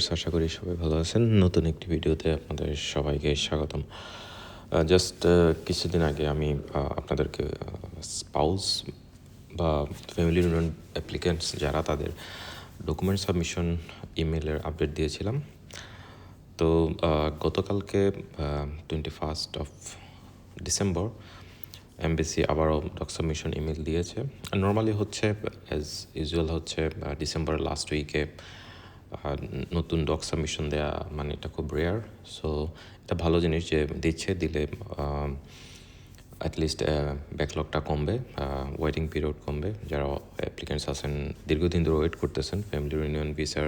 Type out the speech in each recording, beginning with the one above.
Viewers, আশা করি সবাই ভালো আছেন। নতুন একটি ভিডিওতে আপনাদের সবাইকে স্বাগতম। জাস্ট কিছুদিন আগে আমি আপনাদেরকে স্পাউস বা ফ্যামিলি ইউনিয়ন অ্যাপ্লিক্যান্টস যারা তাদের ডকুমেন্ট সাবমিশন ইমেলের আপডেট দিয়েছিলাম। তো গতকালকে 21 এমবেসি আবারও ডক সাবমিশন ইমেল দিয়েছে। নর্মালি হচ্ছে অ্যাজ ইউজুয়াল হচ্ছে ডিসেম্বরের লাস্ট উইকে নতুন ডক সাবমিশন দেওয়া মানে এটা খুব রেয়ার। সো এটা ভালো জিনিস যে দিলে অ্যাটলিস্ট ব্যাকলগটা কমবে, ওয়েটিং পিরিয়ড কমবে। যারা অ্যাপ্লিকেন্টস আছেন দীর্ঘদিন ধরে ওয়েট করতেছেন ফ্যামিলি ইউনিয়ন ভিসার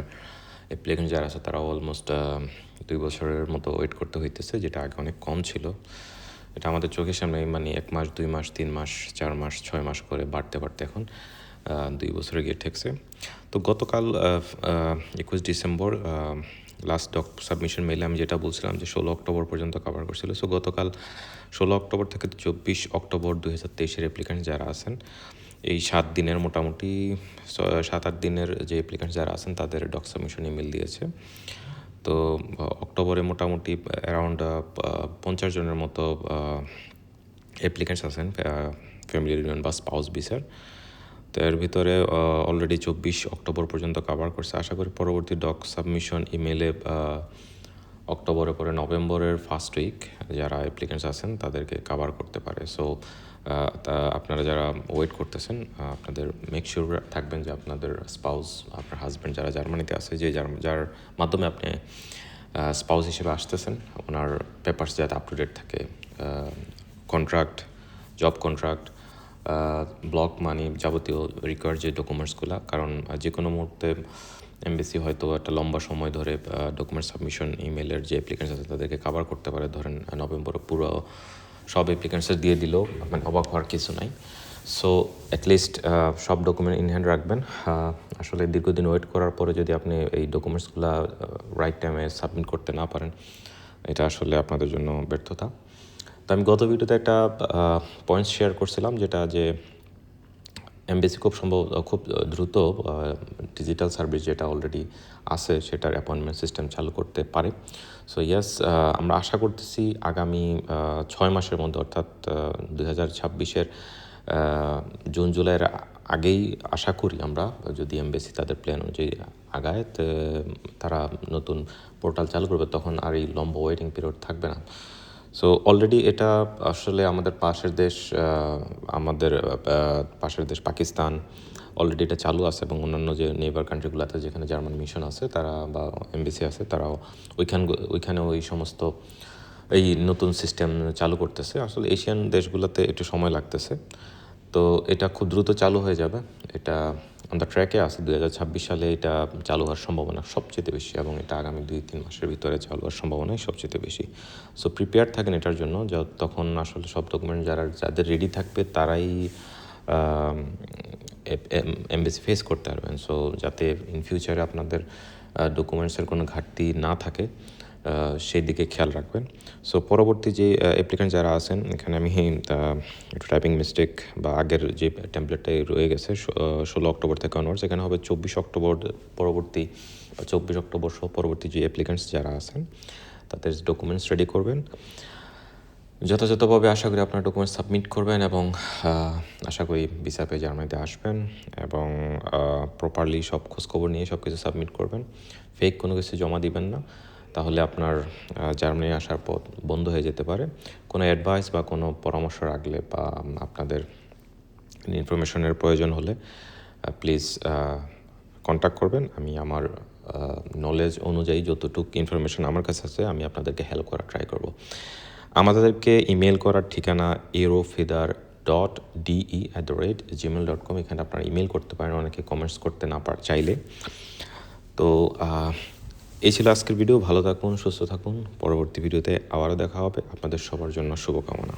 অ্যাপ্লিকেন্ট যারা আছে তারা অলমোস্ট 2 বছরের মতো ওয়েট করতে হইতেছে, যেটা আগে অনেক কম ছিল। এটা আমাদের চোখের সামনে মানে 1 মাস 2 মাস 3 মাস 4 মাস 6 মাস করে বাড়তে এখন 2 বছরে গিয়ে ঠেকছে। তো গতকাল 21 ডিসেম্বর লাস্ট ডক সাবমিশন মেলে আমি যেটা বলছিলাম যে 16 অক্টোবর পর্যন্ত কভার করছিল। সো গতকাল 16 অক্টোবর থেকে 24 অক্টোবর 2023-এর অ্যাপ্লিকেন্ট যারা আছেন এই 7 দিনের মোটামুটি 7-8 দিনের যে অ্যাপ্লিকেন্ট যারা আছেন তাদের ডক সাবমিশন ইমেল দিয়েছে। তো অক্টোবরে মোটামুটি অ্যারাউন্ড 50 জনের মতো অ্যাপ্লিকেন্টস আছেন ফ্যামিলি ইউনিয়ন বা স্পাউস ভিসার। তো এর ভিতরে অলরেডি 24 অক্টোবর পর্যন্ত কভার করছে। আশা করি পরবর্তী ডক সাবমিশন ইমেলে অক্টোবরের পরে নভেম্বরের ফার্স্ট উইক যারা অ্যাপ্লিকেন্টস আছেন তাদেরকে কভার করতে পারে। সো তা আপনারা যারা ওয়েট করতেছেন আপনাদের মেক শিওর থাকবেন যে আপনাদের স্পাউস, আপনার হাজব্যান্ড যারা জার্মানিতে আছে, যে যার মাধ্যমে আপনি স্পাউস হিসেবে আসতেছেন, ওনার পেপারস যাতে আপ টু ডেট থাকে, কন্ট্রাক্ট, জব কন্ট্রাক্ট, ব্লক মানি, যাবতীয় রিকোয়ার্ড যে ডকুমেন্টসগুলো। কারণ যে কোনো মুহূর্তে এমবেসি হয়তো একটা লম্বা সময় ধরে ডকুমেন্ট সাবমিশন ইমেলের যে অ্যাপ্লিকেন্টস আছে তাদেরকে কভার করতে পারে। ধরেন নভেম্বরে পুরো সব অ্যাপ্লিকেন্টসের দিয়ে দিলেও মানে অবাক হওয়ার কিছু নাই। সো অ্যাটলিস্ট সব ডকুমেন্ট ইন হ্যান্ড রাখবেন। আসলে দীর্ঘদিন ওয়েট করার পরে যদি আপনি এই ডকুমেন্টসগুলো রাইট টাইমে সাবমিট করতে না পারেন, এটা আসলে আপনাদের জন্য ব্যর্থতা। তো আমি গত ভিডিওতে একটা পয়েন্টস শেয়ার করছিলাম, যেটা যে এমবেসি খুব দ্রুত ডিজিটাল সার্ভিস যেটা অলরেডি আছে সেটার অ্যাপয়েন্টমেন্ট সিস্টেম চালু করতে পারে। সো ইয়েস, আমরা আশা করতেছি আগামী 6 মাসের মধ্যে, অর্থাৎ 2026-এর জুন জুলাইয়ের আগেই আশা করি আমরা, যদি এমবেসি তাদের প্ল্যান অনুযায়ী আগায়, তারা নতুন পোর্টাল চালু করবে, তখন আর এই লম্বা ওয়েটিং পিরিয়ড থাকবে না। সো অলরেডি এটা আসলে আমাদের পাশের দেশ পাকিস্তান অলরেডি এটা চালু আছে, এবং অন্যান্য যে নেইবার কান্ট্রিগুলোতে যেখানে জার্মান মিশন আছে তারা বা এমবেসি আছে তারাও ওইখানেও এই সমস্ত এই নতুন সিস্টেম চালু করতেছে। আসলে এশিয়ান দেশগুলোতে একটু সময় লাগতেছে, তো এটা খুব দ্রুত চালু হয়ে যাবে। এটা আমরা ট্র্যাকে আছে, 2026 সালে এটা চালু হওয়ার সম্ভাবনা সবচেয়ে বেশি, এবং এটা আগামী 2-3 মাসের ভিতরে চালু হওয়ার সম্ভাবনাই সবচেয়ে বেশি। সো প্রিপেয়ার থাকেন এটার জন্য, তখন আসলে সব ডকুমেন্ট যাদের রেডি থাকবে তারাই এমবেসি ফেস করতে পারবেন। সো যাতে ইন ফিউচারে আপনাদের ডকুমেন্টসের কোনো ঘাটতি না থাকে সেই দিকে খেয়াল রাখবেন। সো পরবর্তী যে অ্যাপ্লিকেন্ট যারা আছেন, এখানে আমি একটু টাইপিং মিস্টেক বা আগের যে টেমপ্লেটটাই রয়ে গেছে 16 অক্টোবর থেকে অনওয়ার্ডস, এখানে হবে 24 অক্টোবর পরবর্তী, 24 অক্টোবর সহ পরবর্তী যে অ্যাপ্লিকেন্টস যারা আছেন তাদের ডকুমেন্টস রেডি করবেন যথাযথভাবে। আশা করি আপনার ডকুমেন্টস সাবমিট করবেন, এবং আশা করি ভিসা পেয়ে জার্মানিতে আসবেন, এবং প্রপারলি সব খোঁজখবর নিয়ে সব কিছু সাবমিট করবেন। ফেক কোনো কিছু জমা দিবেন না, তাহলে আপনার জার্মানি আসার পথ বন্ধ হয়ে যেতে পারে। কোনো অ্যাডভাইস বা কোনো পরামর্শ রাখলে বা আপনাদের ইনফরমেশনের প্রয়োজন হলে প্লিজ কন্ট্যাক্ট করবেন। আমি আমার নলেজ অনুযায়ী যতটুকু ইনফরমেশন আমার কাছে আছে আমি আপনাদেরকে হেল্প করার ট্রাই করব। আমাদেরকে ইমেল করার ঠিকানা aerofidar.de@gmail.com। এখানে আপনারা ইমেল করতে পারেন, অনেকে কমেন্টস করতে না চাইলে। তো এই ছিল আজকের ভিডিও। ভালো থাকুন, সুস্থ থাকুন। পরবর্তী ভিডিওতে আবারও দেখা হবে। আপনাদের সবার জন্য শুভকামনা।